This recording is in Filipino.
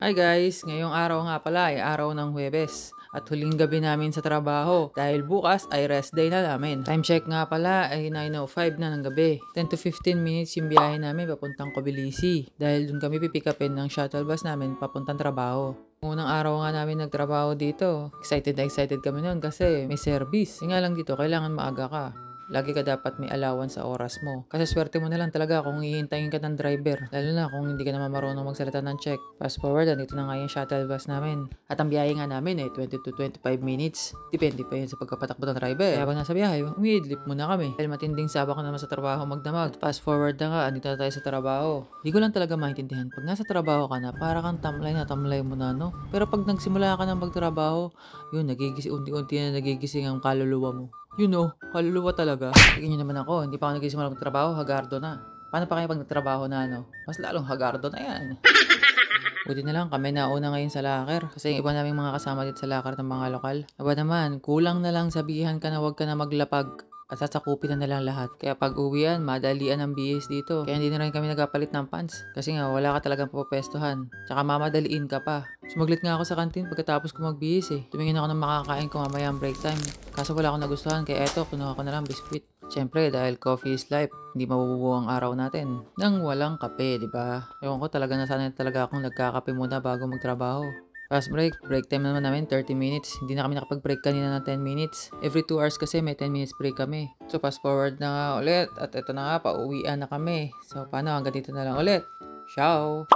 Hi guys! Ngayong araw nga pala ay araw ng Huwebes at huling gabi namin sa trabaho dahil bukas ay rest day na namin. Time check nga pala ay 9:05 na ng gabi. 10 to 15 minutes yung biyahe namin papuntang Kobilisi dahil dun kami pipikapin ng shuttle bus namin papuntang trabaho. Unang araw nga namin nagtrabaho dito, excited na excited kami noon kasi may service. Yung nga lang dito, kailangan maaga ka. Lagi ka dapat may allowance sa oras mo. Kasi swerte mo na lang talaga kung hihintayin ka ng driver. Lalo na kung hindi ka naman marunong magsalita ng check. Fast forward, dito na nga yung shuttle bus namin. At ang biyahe nga namin 20 to 25 minutes. Depende pa yun sa pagkapatakbo ng driver. Kaya pag nasa biyahe, umiidlip muna kami. Dahil matinding sabak ko naman sa trabaho magdamag. Fast forward na nga, andito na tayo sa trabaho. Di ko lang talaga maintindihan. Pag nasa trabaho ka na, para kang tamlay mo na, no? Pero pag nagsimula ka na magtrabaho, yun, unti-unti na nagigising ang kaluluwa mo. Kaluluwa talaga. Tingin nyo naman ako, hindi pa ako nagsisimula magtrabaho, hagardo na. Paano pa kayo pag nagtrabaho na, Mas lalong hagardo na yan. Buti na lang kami nauna ngayon sa locker kasi yung iba naming mga kasama dito sa locker ng mga lokal. Aba naman, kulang na lang sabihan ka na huwag ka na maglapag at sasakupin na lang lahat. Kaya pag uwian, madalian ang bihis dito. Kaya hindi na rin kami nagpapalit ng pants. Kasi nga, wala ka talagang pupestuhan. Tsaka mamadaliin ka pa. Sumaglit nga ako sa kantin pagkatapos ko magbihis eh. Tumingin ako ng makakain ko mamaya ang break time. Kaso wala akong nagustuhan, kaya eto, kunuha ko na lang biskwit. Siyempre, dahil coffee is life, hindi mabubuo ang araw natin nang walang kape, di ba? Ewan ko talaga nasanay talaga akong nagkakape muna bago magtrabaho. Fast break time naman namin 30 minutes. Hindi na kami nakapag-break kanina ng 10 minutes. Every 2 hours kasi may 10 minutes break kami. So fast forward na nga ulit at ito na nga, pauwian na kami. So paano, hanggang dito na lang ulit. Ciao!